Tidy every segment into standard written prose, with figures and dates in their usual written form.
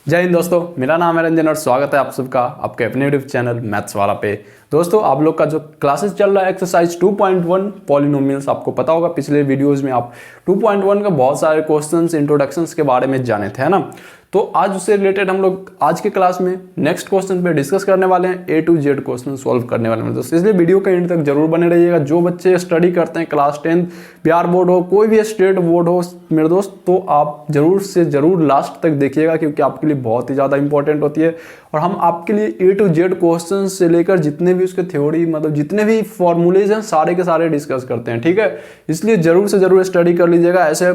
जय हिंद दोस्तों, मेरा नाम है रंजन और स्वागत है आप सबका आपके अपने यूट्यूब चैनल मैथ्स वाला पे। दोस्तों, आप लोग का जो क्लासेस चल रहा है एक्सरसाइज 2.1 पॉलिनोमियल्स, आपको पता होगा पिछले वीडियोस में आप 2.1 का बहुत सारे क्वेश्चंस इंट्रोडक्शंस के बारे में जाने थे, है ना। तो आज उससे रिलेटेड हम लोग आज के क्लास में नेक्स्ट क्वेश्चन पे डिस्कस करने वाले हैं, A to Z question solve करने वाले हैं दोस्तों। इसलिए वीडियो के एंड तक जरूर बने रहिएगा। जो बच्चे स्टडी करते हैं क्लास 10 बिहार बोर्ड हो, कोई भी स्टेट बोर्ड हो मेरे दोस्त, तो आप जरूर से जरूर लास्ट तक देखिएगा, क्योंकि आपके लिए बहुत ही ज़्यादा इंपॉर्टेंट होती है। और हम आपके लिए A to Z क्वेश्चन से लेकर जितने भी उसके थ्योरी मतलब जितने भी फॉर्मूलेज हैं सारे के सारे डिस्कस करते हैं, ठीक है। इसलिए जरूर से जरूर स्टडी कर लीजिएगा। ऐसे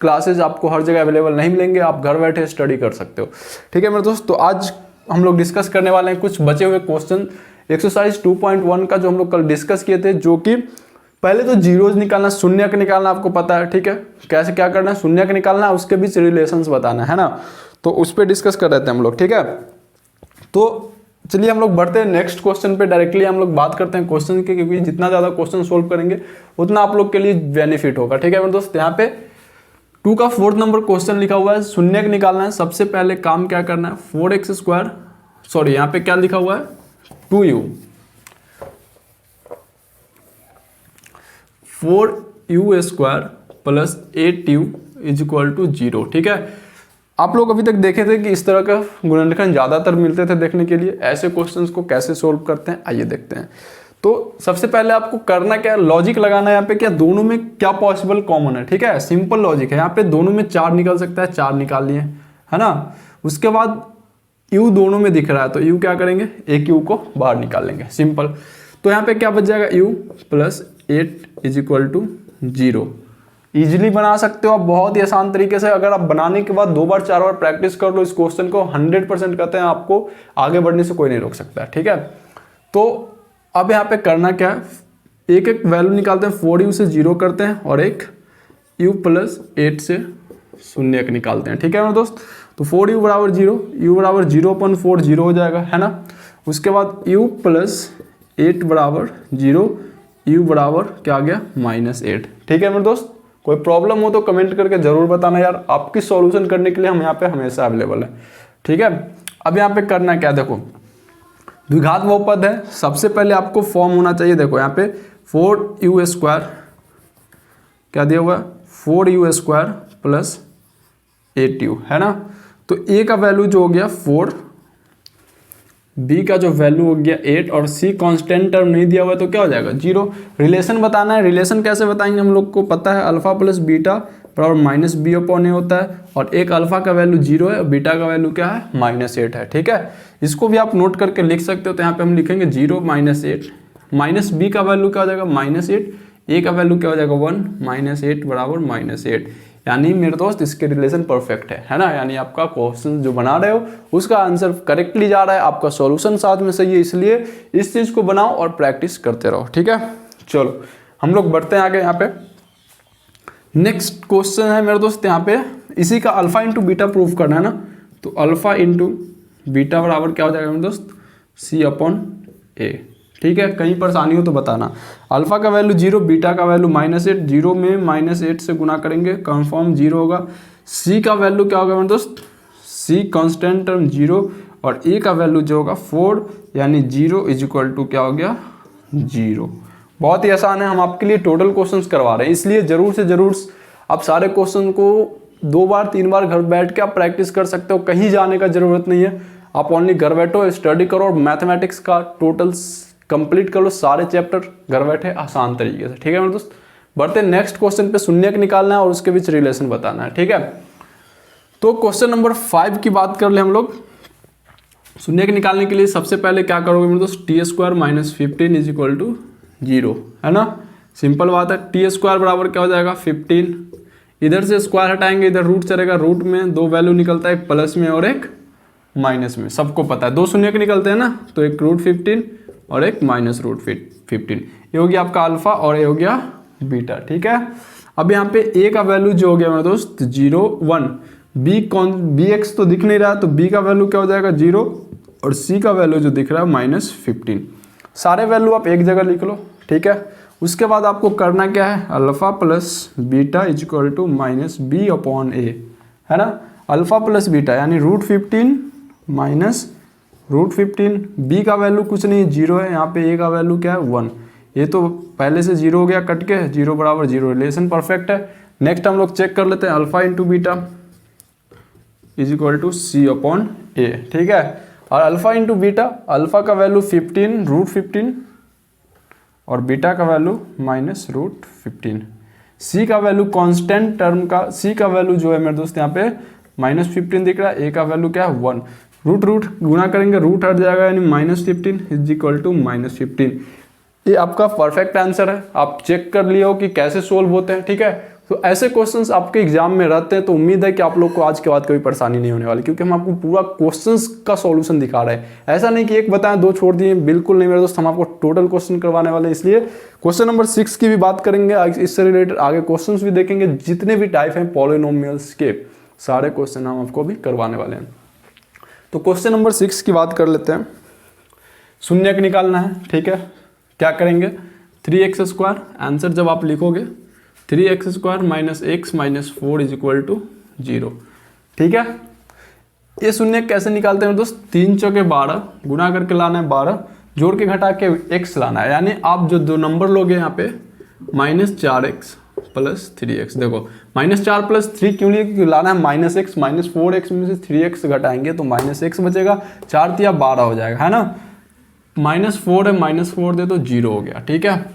क्लासेज आपको हर जगह अवेलेबल नहीं मिलेंगे, आप घर बैठे स्टडी कर सकते हो, ठीक है मेरे दोस्त। तो आज हम लोग डिस्कस करने वाले हैं कुछ बचे हुए क्वेश्चन एक्सरसाइज 2.1 का, जो हम लोग कल डिस्कस किए थे। जो कि पहले तो जीरोज निकालना, शून्य का निकालना आपको पता है, ठीक है। कैसे क्या करना है, शून्य का निकालना, उसके बीच रिलेशंस बताना है ना। तो उस पर डिस्कस कर रहे थे हम लोग, ठीक है। तो चलिए हम लोग बढ़ते हैं नेक्स्ट क्वेश्चन पे। डायरेक्टली हम लोग बात करते हैं क्वेश्चन के, क्योंकि जितना ज़्यादा क्वेश्चन सोल्व करेंगे उतना आप लोग के लिए बेनिफिट होगा, ठीक है मेरे दोस्त। यहाँ पे 2 का 4th नंबर क्वेश्चन लिखा हुआ है, शून्य का निकालना है। सबसे पहले काम क्या करना है, 4x², सॉरी यहाँ पे क्या लिखा हुआ है 2u, 4u² plus 8u is equal to 0, ठीक है। आप लोग अभी तक देखे थे कि इस तरह का गुणनखंड ज़्यादातर मिलते थे देखने के लिए। ऐसे क्वेश्चंस को कैसे सोल्व करते हैं आइए देखते हैं। तो सबसे पहले आपको करना क्या है, लॉजिक लगाना है यहाँ पे, क्या दोनों में क्या पॉसिबल कॉमन है, ठीक है। सिंपल लॉजिक है। यहाँ पे दोनों में 4 निकल सकता है, 4 निकाल लिए, है ना। उसके बाद u दोनों में दिख रहा है, तो u क्या करेंगे, एक u को बाहर निकाल लेंगे, सिंपल। तो यहाँ पे क्या बच जाएगा, u plus 8 is equal to 0। Easily बना सकते हो आप बहुत ही आसान तरीके से। अगर आप बनाने के बाद 2 बार 4 बार प्रैक्टिस कर लो इस क्वेश्चन को, 100% कहते हैं आपको आगे बढ़ने से कोई नहीं रोक सकता, ठीक है। तो अब यहाँ पे करना क्या है, एक एक वैल्यू निकालते हैं। 4u से 0 करते हैं और एक u प्लस 8 से शून्य एक निकालते हैं, ठीक है मेरे दोस्त। तो 4u बराबर 0, u बराबर 0/4 0 हो जाएगा, है ना। उसके बाद u प्लस 8 बराबर 0, u बराबर क्या आ गया -8, ठीक है मेरे दोस्त। कोई प्रॉब्लम हो तो कमेंट करके जरूर बताना यार, आपकी सॉल्यूशन करने के लिए हम यहाँ पे हमेशा अवेलेबल है, ठीक है। अब यहाँ पे करना क्या, देखो द्विघात बहुपद है। सबसे पहले आपको फॉर्म होना चाहिए, देखो यहाँ पे 4u² क्या दिया हुआ है, 4u² प्लस 8u, है ना। तो a का वैल्यू जो हो गया 4, b का जो वैल्यू हो गया 8 और c कांस्टेंट टर्म नहीं दिया हुआ है तो क्या हो जाएगा 0। रिलेशन बताना है। रिलेशन कैसे बताएंगे, हम लोग को पता है अल्फा प्लस बीटा बराबर -b/a होता है, और एक अल्फा का वैल्यू 0 है और बीटा का वैल्यू क्या है -8 है, ठीक है। इसको भी आप नोट करके लिख सकते हो। तो यहाँ पे हम लिखेंगे 0 -8, माइनस b का वैल्यू क्या हो जाएगा -8, a का वैल्यू क्या हो जाएगा 1, -8 बराबर -8। यानी मेरे दोस्त इसके रिलेशन परफेक्ट है ना। यानी आपका क्वेश्चन जो बना रहे हो उसका आंसर करेक्टली जा रहा है, आपका सॉल्यूशन साथ में सही है। इसलिए इस चीज़ को बनाओ और प्रैक्टिस करते रहो, ठीक है। चलो हम लोग बढ़ते हैं आगे। यहाँ पे नेक्स्ट क्वेश्चन है मेरे दोस्त, यहाँ पे इसी का अल्फा इंटू बीटा प्रूफ करना है ना। तो अल्फा इंटू बीटा बराबर क्या हो जाएगा मेरे दोस्त, c/a, ठीक है। कहीं परेशानी हो तो बताना। अल्फा का वैल्यू 0, बीटा का वैल्यू -8, 0 में -8 से गुना करेंगे, कंफर्म 0 होगा। c का वैल्यू क्या होगा मेरे दोस्त, c कांस्टेंट टर्म 0, और a का वैल्यू जो होगा 4, यानी 0 इज इक्वल टू क्या हो गया 0। बहुत ही आसान है, हम आपके लिए टोटल क्वेश्चंस करवा रहे हैं, इसलिए जरूर से जरूर आप सारे क्वेश्चन को 2 बार 3 बार घर बैठ के आप प्रैक्टिस कर सकते हो। कहीं जाने का जरूरत नहीं है, आप ओनली घर बैठो स्टडी करो और मैथमेटिक्स का टोटल कंप्लीट कर लो, सारे चैप्टर घर बैठे आसान तरीके से, ठीक है मेरे दोस्त। बढ़ते नेक्स्ट क्वेश्चन पे, शून्य का निकालना है और उसके बीच रिलेशन बताना है, ठीक है। तो क्वेश्चन नंबर 5 की बात कर ले हम लोग। शून्य के निकालने के लिए सबसे पहले क्या करोगे मेरे दोस्त, t² - 15 इज इक्वल टू 0, है ना। सिंपल बात है। t² बराबर क्या हो जाएगा 15, इधर से स्क्वायर हटाएंगे, इधर रूट चलेगा, रूट में 2 वैल्यू निकलता है, एक प्लस में और एक माइनस में, सबको पता है 2 शून्य के निकलते हैं ना। तो एक √15 और एक -√15, ये हो गया आपका अल्फा और ये हो गया बीटा, ठीक है। अब यहाँ पे a का वैल्यू जो हो गया मेरे दोस्त 0 1, bx तो दिख नहीं रहा, तो b का वैल्यू क्या हो जाएगा 0, और c का वैल्यू जो दिख रहा है -15। सारे वैल्यू आप एक जगह लिख लो, ठीक है। उसके बाद आपको करना क्या है, alpha plus beta is equal to -b/a, है ना। अल्फा प्लस बीटा यानी √15 माइनस √15। बी का वैल्यू कुछ नहीं, 0 है, यहाँ पे ए का वैल्यू क्या है 1। ये तो पहले से 0 हो गया कट के, 0 बराबर 0, रिलेशन परफेक्ट है। नेक्स्ट हम लोग चेक कर लेते हैं alpha into beta is equal to C/A, ठीक है। और अल्फा इंटू बीटा, अल्फा का वैल्यू 15 √15 और बीटा का वैल्यू माइनस √15। सी का वैल्यू कांस्टेंट टर्म का, सी का वैल्यू जो है मेरे दोस्त यहाँ पे -15 दिख रहा है, ए का वैल्यू क्या है 1। रूट गुना करेंगे, रूट हट जाएगा यानी -15 इज इक्वल टू -15। ये आपका परफेक्ट आंसर है। आप चेक कर लिए हो कि कैसे सोल्व होते हैं, ठीक है। तो ऐसे क्वेश्चंस आपके एग्जाम में रहते हैं, तो उम्मीद है कि आप लोग को आज के बाद कोई परेशानी नहीं होने वाली, क्योंकि हम आपको पूरा क्वेश्चंस का सॉल्यूशन दिखा रहे हैं। ऐसा नहीं कि एक बताएं दो छोड़ दिए, बिल्कुल नहीं मेरे दोस्त, हम आपको टोटल क्वेश्चन करवाने वाले हैं। इसलिए क्वेश्चन नंबर 6 की भी बात करेंगे, इससे रिलेटेड आगे क्वेश्चंस भी देखेंगे। जितने भी टाइप हैं पॉलिनोमियल्स के सारे क्वेश्चन हम आपको भी करवाने वाले हैं। तो क्वेश्चन नंबर 6 की बात कर लेते हैं। शून्यक निकालना है, ठीक है। क्या करेंगे, 3x², आंसर जब आप लिखोगे 3x² minus x minus 4 is equal to 0, ठीक है। ये शून्य कैसे निकालते हैं दोस्त, 3 चौके 12, गुना करके लाना है 12, जोड़ के घटा के x लाना है। यानी आप जो दो नंबर लोगे यहाँ पे -4x प्लस 3x, देखो -4 प्लस 3 क्यों लिए, क्योंकि लाना है -x, -4x में से 3x घटाएंगे तो -x बचेगा, 4 तिया 12 हो जाएगा, है ना। -4 है, -4 दे तो 0 हो गया, ठीक है।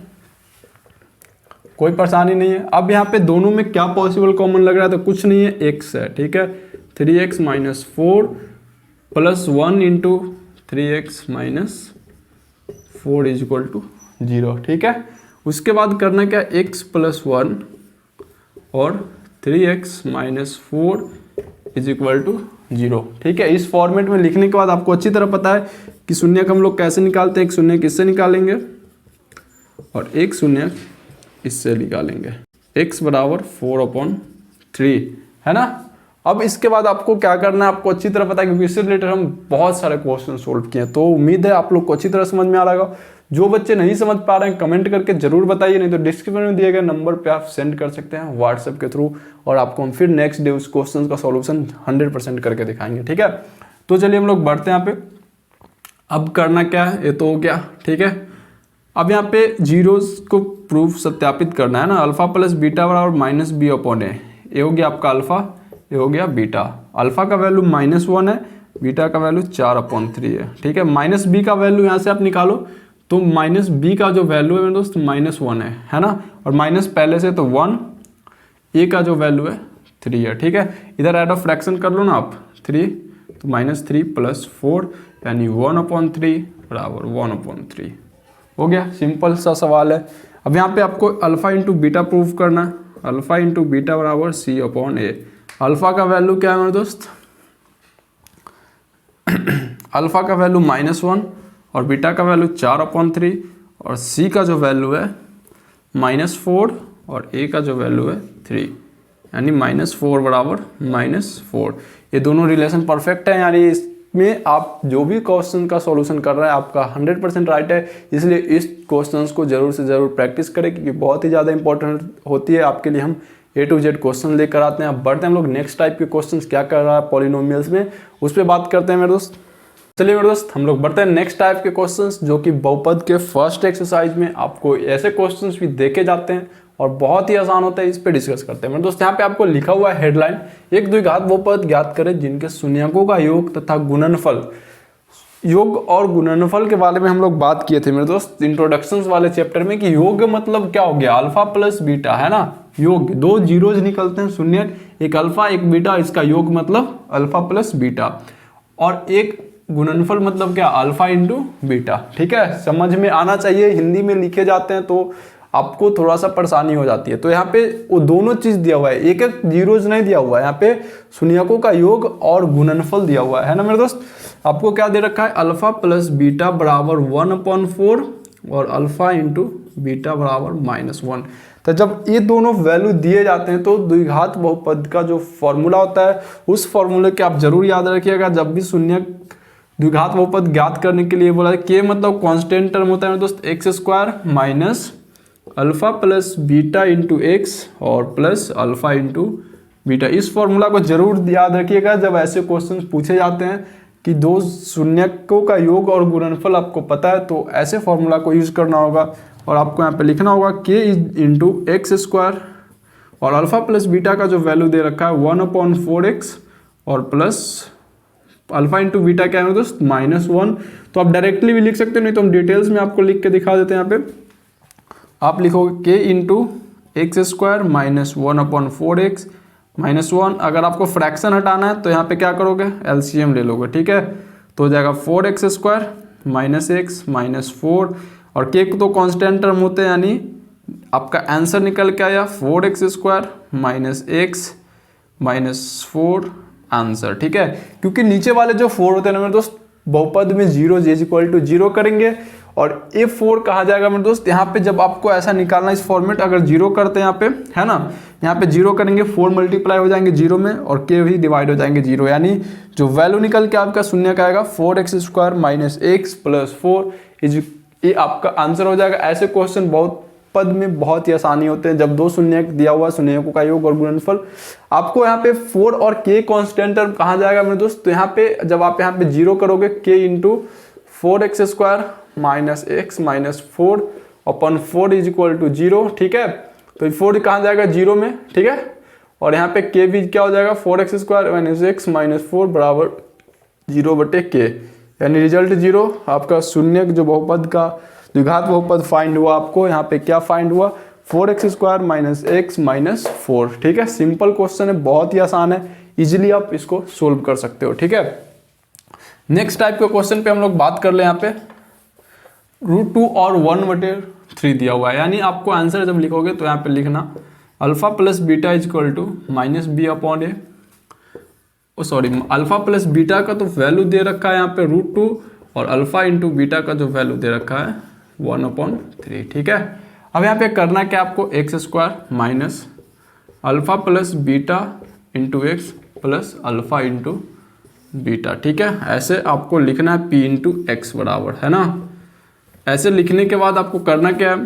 कोई परेशानी नहीं है। अब यहाँ पे दोनों में क्या पॉसिबल कॉमन लग रहा है, तो कुछ नहीं है, x है, ठीक है। 3x minus 4 plus 1 into 3x minus 4 is equal to 0, ठीक है। उसके बाद करना क्या, x प्लस 1 और 3x minus 4 is equal to 0, ठीक है। इस फॉर्मेट में लिखने के बाद आपको अच्छी तरह पता है कि शून्यक हम लोग कैसे निकालते हैं। एक शून्यक इससे निकालेंगे और एक शून्यक इससे निकालेंगे, x बराबर 4/3, है ना। अब इसके बाद आपको क्या करना है, आपको अच्छी तरह पता है, क्योंकि इससे रिलेटेड हम बहुत सारे क्वेश्चन सोल्व किए हैं। तो उम्मीद है आप लोग को अच्छी तरह समझ में आ रहा होगा। जो बच्चे नहीं समझ पा रहे हैं कमेंट करके जरूर बताइए, नहीं तो डिस्क्रिप्शन में दिए गए नंबर पे आप सेंड कर सकते हैं व्हाट्सएप के थ्रू, और आपको हम फिर नेक्स्ट डे उस क्वेश्चन का सॉल्यूशन 100% करके दिखाएंगे, ठीक है। तो चलिए हम लोग बढ़ते हैं यहाँ पे। अब करना क्या है, ये तो हो गया, ठीक है। अब यहाँ पे जीरोस को प्रूफ सत्यापित करना है ना। अल्फा प्लस बीटा बराबर -b/a, ये हो गया आपका अल्फा, ये हो गया बीटा। अल्फा का वैल्यू -1 है, बीटा का वैल्यू 4/3 है, ठीक है। -b का वैल्यू यहाँ से आप निकालो, तो -b का जो वैल्यू है मेरे दोस्त -1 है ना। और माइनस पहले से तो 1, a का जो वैल्यू है 3 है, ठीक है। इधर ऐड ऑफ फ्रैक्शन कर लो ना आप, 3 तो -3 प्लस 4 यानी 1/3 बराबर 1/3 हो गया। सिंपल सा सवाल है। अब यहाँ पे आपको अल्फा इंटू बीटा प्रूव करना है। अल्फा इंटू बीटा बराबर C/A। अल्फा का वैल्यू क्या है मेरे दोस्त, अल्फा का वैल्यू -1 और बीटा का वैल्यू 4/3 और C का जो वैल्यू है -4 और A का जो वैल्यू है 3, यानी -4 बराबर -4। ये दोनों रिलेशन परफेक्ट है, यानी इसमें आप जो भी क्वेश्चन का सॉल्यूशन कर रहे हैं आपका 100% राइट है। इसलिए इस क्वेश्चंस को जरूर से जरूर प्रैक्टिस करें, क्योंकि बहुत ही ज़्यादा इंपॉर्टेंट होती है आपके लिए। हम A to Z क्वेश्चन लेकर आते हैं। अब बढ़ते हैं हम लोग नेक्स्ट टाइप के क्वेश्चंस क्या कर रहा है पॉलिनोमियल्स में, उस पर बात करते हैं मेरे दोस्त। चलिए मेरे दोस्त हम लोग बढ़ते हैं नेक्स्ट टाइप के क्वेश्चंस, जो कि बहुपद के फर्स्ट एक्सरसाइज में आपको ऐसे क्वेश्चंस भी देखे जाते हैं और बहुत ही आसान होता है। इस पे डिस्कस करते हैं मेरे दोस्त। यहाँ पे आपको लिखा हुआ है हेडलाइन, एक द्विघात बहुपद ज्ञात करें जिनके शून्यकों का योग तथा गुणनफल। योग और गुणनफल के बारे में हम लोग बात किए थे मेरे दोस्त इंट्रोडक्शंस वाले चैप्टर में, कि योग मतलब क्या हो गया, अल्फा प्लस बीटा, है ना। योग दो जीरोज निकलते हैं शून्य, एक अल्फा एक बीटा, इसका योग मतलब अल्फा प्लस बीटा। और एक गुणनफल मतलब क्या, अल्फा इंटू बीटा, ठीक है। समझ में आना चाहिए, हिंदी में लिखे जाते हैं तो आपको थोड़ा सा परेशानी हो जाती है। तो यहाँ पे वो दोनों चीज दिया हुआ है, एक एक जीरोज नहीं दिया हुआ है, यहाँ पे शून्यकों का योग और गुणनफल दिया हुआ है ना मेरे दोस्त। आपको क्या दे रखा है, अल्फा प्लस बीटा बराबर 1/4 और अल्फा इंटू बीटा बराबर -1। तो जब ये दोनों वैल्यू दिए जाते हैं तो द्विघात बहुपद का जो फॉर्मूला होता है उस फॉर्मूले के आप जरूर याद रखिएगा। जब भी शून्य द्विघात बहुपद ज्ञात करने के लिए बोला है, के मतलब कांस्टेंट टर्म होता है मेरे दोस्त, x² minus alpha plus beta into x और प्लस अल्फा इंटू बीटा। इस फॉर्मूला को जरूर याद रखिएगा जब ऐसे क्वेश्चन पूछे जाते हैं कि दो शून्यकों का योग और गुणनफल आपको पता है तो ऐसे फॉर्मूला को यूज करना होगा और आपको यहाँ पे लिखना होगा k इंटू एक्स स्क्वायर और अल्फा प्लस बीटा का जो वैल्यू दे रखा है 1/4x और प्लस अल्फा इंटू बीटा क्या है दोस्त -1। तो आप डायरेक्टली भी लिख सकते हो, नहीं तो हम डिटेल्स में आपको लिख के दिखा देते हैं। यहाँ पे आप लिखोगे k into x square -1/4x -1। अगर आपको फ्रैक्शन हटाना है तो यहाँ पे क्या करोगे, एलसीएम ले लोगे, ठीक है। तो हो जाएगा 4x स्क्वायर -x -4 और k तो कांस्टेंट टर्म होते हैं, यानी आपका आंसर निकल के आया 4x स्क्वायर -x -4 आंसर, ठीक है। क्योंकि नीचे वाले जो 4 होते हैं ना मेरे दोस्त बहुपद में 0 j = 0 करेंगे और ये 4 कहा जाएगा मेरे दोस्त यहाँ पे जब आपको ऐसा निकालना इस फॉर्मेट, अगर 0 करते हैं यहाँ पे, है ना, यहाँ पे 0 करेंगे 4 मल्टीप्लाई हो जाएंगे 0 में और k भी डिवाइड हो जाएंगे 0, यानी जो वैल्यू निकल के आपका शून्य का आएगा 4x स्क्वायर -x + 4 ये आपका आंसर हो जाएगा। ऐसे क्वेश्चन बहुत पद में बहुत ही आसानी होते हैं जब दो शून्य दिया हुआ शून्यकों का योग और गुणनफल। आपको यहाँ पे 4 और k कांस्टेंट टर्म कहा जाएगा मेरे दोस्त, तो यहाँ पे जब आप यहाँ पे 0 करोगे k into 4x square -x -4 अपन 4 = 0, ठीक है। तो 4 कहाँ जाएगा 0 में, ठीक है। और यहाँ पे k भी क्या हो जाएगा 4x स्क्वायर -x -4 बराबर 0/k, यानी रिजल्ट 0। आपका शून्य जो बहुपद का द्विघात बहुपद फाइंड हुआ, आपको यहाँ पे क्या फाइंड हुआ 4x स्क्वायर -x -4, ठीक है। सिंपल क्वेश्चन है, बहुत ही आसान है, इजीली आप इसको सोल्व कर सकते हो, ठीक है। नेक्स्ट टाइप के क्वेश्चन पे हम लोग बात कर ले। यहाँ पे √2 और 1/3 दिया हुआ है, यानी आपको आंसर जब लिखोगे तो यहाँ पे लिखना alpha plus beta = -b/a, sorry alpha plus beta का तो वैल्यू दे रखा है यहाँ पे √2 और अल्फा इंटू बीटा का जो वैल्यू दे रखा है 1/3, ठीक है। अब यहाँ पे करना क्या आपको x square minus alpha plus beta into x plus alpha into beta, ठीक है। ऐसे आपको लिखना है p इंटू एक्स बराबर, है ना। ऐसे लिखने के बाद आपको करना क्या है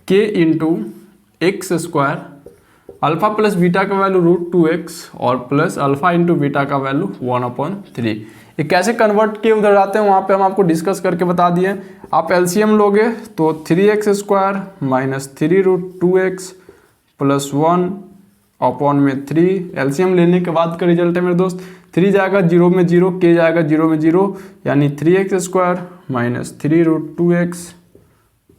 k into x square alpha plus beta का वैल्यू √2x और प्लस अल्फा इंटू बीटा का वैल्यू 1/3। ये कैसे कन्वर्ट किए उधर जाते हैं वहाँ पे हम आपको डिस्कस करके बता दिए। आप एलसीएम लोगे तो 3x square -3√2x plus 1/3। LCM लेने के बाद का रिजल्ट है मेरे दोस्त 3 जाएगा 0 में 0, k जाएगा 0 में 0, यानी 3x स्क्वायर -3√2x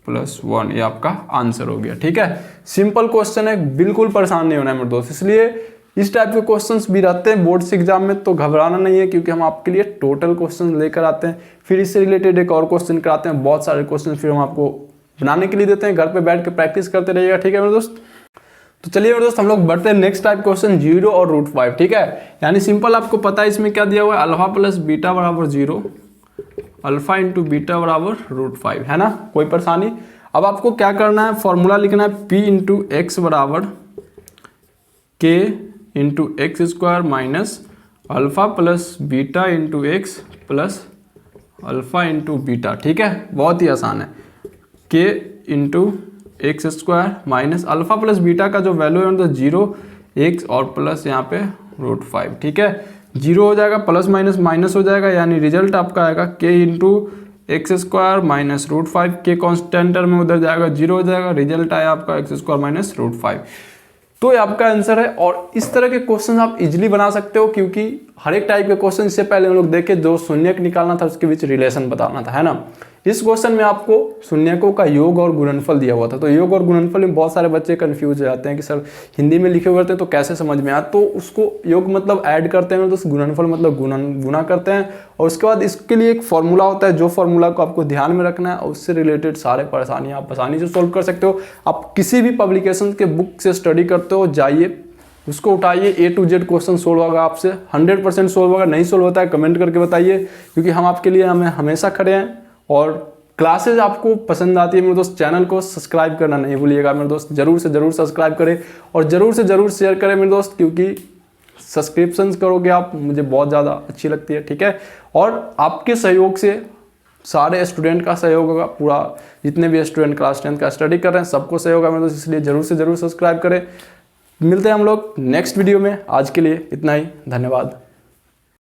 प्लस 1, ये आपका आंसर हो गया, ठीक है। सिंपल क्वेश्चन है, बिल्कुल परेशान नहीं होना है मेरे दोस्त। इसलिए इस टाइप के क्वेश्चंस भी रहते हैं बोर्ड्स एग्जाम में, तो घबराना नहीं है, क्योंकि हम आपके लिए टोटल क्वेश्चन लेकर आते हैं, फिर इससे रिलेटेड एक और क्वेश्चन कराते हैं, बहुत सारे क्वेश्चन फिर हम आपको बनाने के लिए देते हैं। घर पे बैठ के प्रैक्टिस करते रहिएगा, ठीक है मेरे दोस्त। तो चलिए मेरे दोस्त हम लोग बढ़ते हैं नेक्स्ट टाइप क्वेश्चन 0 और √5, ठीक है। यानी सिंपल आपको पता है इसमें क्या दिया हुआ है, अल्फा प्लस बीटा बराबर 0, अल्फा इंटू बीटा बराबर √5, है ना, कोई परेशानी। अब आपको क्या करना है, फॉर्मूला लिखना है p इंटू एक्स बराबर k into x square minus alpha plus beta into x plus alpha into beta, ठीक है। बहुत ही आसान है, k into x square minus alpha plus beta का जो वैल्यू है तो 0 x और प्लस यहाँ पे √5, ठीक है। 0 हो जाएगा प्लस माइनस माइनस हो जाएगा, यानी रिजल्ट आपका आएगा k into x square minus √5, के कॉन्स्टेंट में उधर जाएगा 0 हो जाएगा, रिजल्ट आया आपका एक्स स्क्वायर माइनस √5। तो ये आपका आंसर है। और इस तरह के क्वेश्चन आप इजीली बना सकते हो, क्योंकि हर एक टाइप के क्वेश्चन इससे पहले हम लोग देखे, जो शून्यक निकालना था उसके बीच रिलेशन बताना था, है ना। इस क्वेश्चन में आपको शून्यकों का योग और गुणनफल दिया हुआ था, तो योग और गुणनफल में बहुत सारे बच्चे कंफ्यूज हो जाते हैं कि सर हिंदी में लिखे हुए रहते हैं तो कैसे समझ में आया। तो उसको योग मतलब ऐड करते हैं, तो गुणनफल मतलब गुना करते हैं, और उसके बाद इसके लिए एक फॉर्मूला होता है, जो फॉर्मूला को आपको ध्यान में रखना है, और उससे रिलेटेड सारे परेशानियाँ आप आसानी से सोल्व कर सकते हो। आप किसी भी पब्लिकेशन के बुक से स्टडी करते हो, जाइए उसको उठाइए, A to Z question solve होगा आपसे, 100% सोल्व होगा। नहीं सोल्व होता है कमेंट करके बताइए, क्योंकि हम आपके लिए हमेशा खड़े हैं। और क्लासेज आपको पसंद आती है मेरे दोस्त, चैनल को सब्सक्राइब करना नहीं भूलिएगा मेरे दोस्त, जरूर से जरूर सब्सक्राइब करें और जरूर से जरूर शेयर करें मेरे दोस्त, क्योंकि सब्सक्रिप्शन करोगे आप, मुझे बहुत ज़्यादा अच्छी लगती है, ठीक है। और आपके सहयोग से सारे स्टूडेंट का सहयोग होगा, पूरा जितने भी स्टूडेंट क्लास 10 का स्टडी कर रहे हैं सबको सहयोग होगा मेरे दोस्त, इसलिए जरूर से जरूर सब्सक्राइब करें। मिलते हैं हम लोग नेक्स्ट वीडियो में। आज के लिए इतना ही, धन्यवाद।